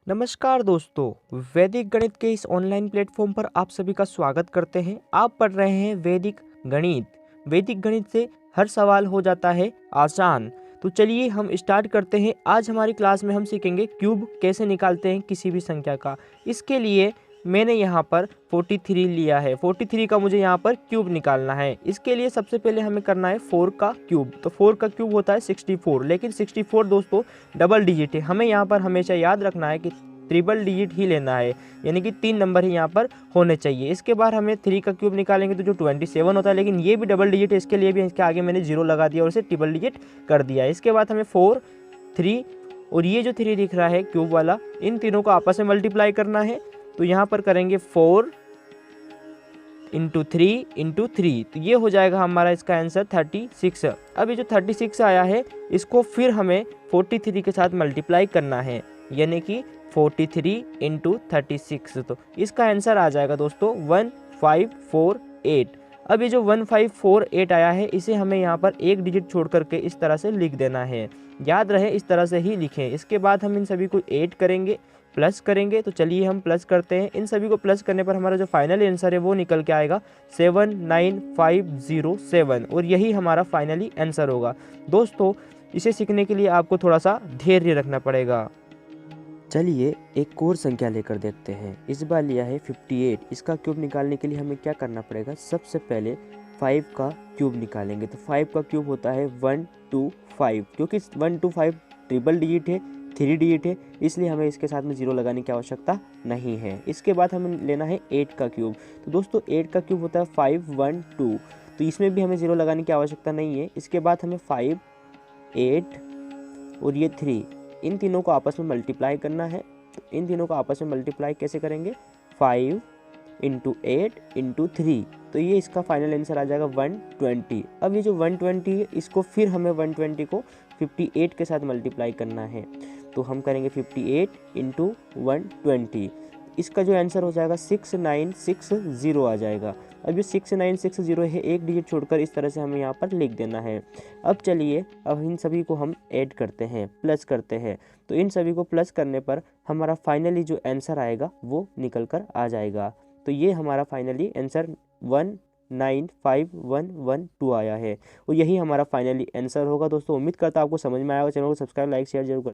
नमस्कार दोस्तों, वैदिक गणित के इस ऑनलाइन प्लेटफॉर्म पर आप सभी का स्वागत करते हैं। आप पढ़ रहे हैं वैदिक गणित। वैदिक गणित से हर सवाल हो जाता है आसान। तो चलिए हम स्टार्ट करते हैं। आज हमारी क्लास में हम सीखेंगे क्यूब कैसे निकालते हैं किसी भी संख्या का। इसके लिए मैंने यहाँ पर 43 लिया है। 43 का मुझे यहाँ पर क्यूब निकालना है। इसके लिए सबसे पहले हमें करना है 4 का क्यूब। तो 4 का क्यूब होता है 64, लेकिन 64 दोस्तों डबल डिजिट है। हमें यहाँ पर हमेशा याद रखना है कि ट्रिपल डिजिट ही लेना है, यानी कि 3 नंबर ही यहाँ पर होने चाहिए। इसके बाद हमें 3 का क्यूब निकालेंगे तो जो 27 होता है, लेकिन ये भी डबल डिजिट है। इसके लिए भी इसके आगे मैंने 0 लगा दिया और इसे ट्रिपल डिजिट कर दिया। इसके बाद हमें 4, 3 और ये जो 3 दिख रहा है क्यूब वाला, इन तीनों को आपस में मल्टीप्लाई करना है। तो यहाँ पर करेंगे 4 इंटू 3 इंटू 3, तो ये हो जाएगा हमारा इसका आंसर 36। अब ये जो 36 आया है इसको फिर हमें 43 के साथ मल्टीप्लाई करना है, यानी कि 43 इंटू 36। तो इसका आंसर आ जाएगा दोस्तों 1548। अब ये जो 1548 आया है इसे हमें यहाँ पर एक डिजिट छोड़ करके इस तरह से लिख देना है। याद रहे इस तरह से ही लिखें। इसके बाद हम इन सभी को ऐड करेंगे, प्लस करेंगे। तो चलिए हम प्लस करते हैं। इन सभी को प्लस करने पर हमारा जो फाइनल आंसर है वो निकल के आएगा 79507, और यही हमारा फाइनली आंसर होगा। दोस्तों इसे सीखने के लिए आपको थोड़ा सा धैर्य रखना पड़ेगा। चलिए एक और संख्या लेकर देखते हैं। इस बार लिया है 58। इसका क्यूब निकालने के लिए हमें क्या करना पड़ेगा? सबसे पहले 5 का क्यूब निकालेंगे। तो 5 का क्यूब होता है 125, क्योंकि 125 ट्रिपल डिजिट है, 3 डिजिट है, इसलिए हमें इसके साथ में 0 लगाने की आवश्यकता नहीं है। इसके बाद हमें लेना है 8 का क्यूब। तो दोस्तों 8 का क्यूब होता है 512, तो इसमें भी हमें 0 लगाने की आवश्यकता नहीं है। इसके बाद हमें 5, 8 और ये 3, इन तीनों को आपस में मल्टीप्लाई करना है। तो इन तीनों को आपस में मल्टीप्लाई कैसे करेंगे? 5 इंटू 8 इंटू 3, तो ये इसका फाइनल आंसर आ जाएगा 120। अब ये जो 120 है इसको फिर हमें 120 को 58 के साथ मल्टीप्लाई करना है। तो हम करेंगे 58 इंटू 120, इसका जो आंसर हो जाएगा 6960 आ जाएगा। अब ये 6960 है, एक डिजिट छोड़कर इस तरह से हमें यहाँ पर लिख देना है। अब चलिए अब इन सभी को हम ऐड करते हैं, प्लस करते हैं। तो इन सभी को प्लस करने पर हमारा फाइनली जो आंसर आएगा वो निकल कर आ जाएगा। तो ये हमारा फाइनली आंसर 195112 आया है, और यही हमारा फाइनली आंसर होगा। दोस्तों उम्मीद करता हूँ आपको समझ में आएगा। चैनल को सब्सक्राइब, लाइक, शेयर जरूर करें।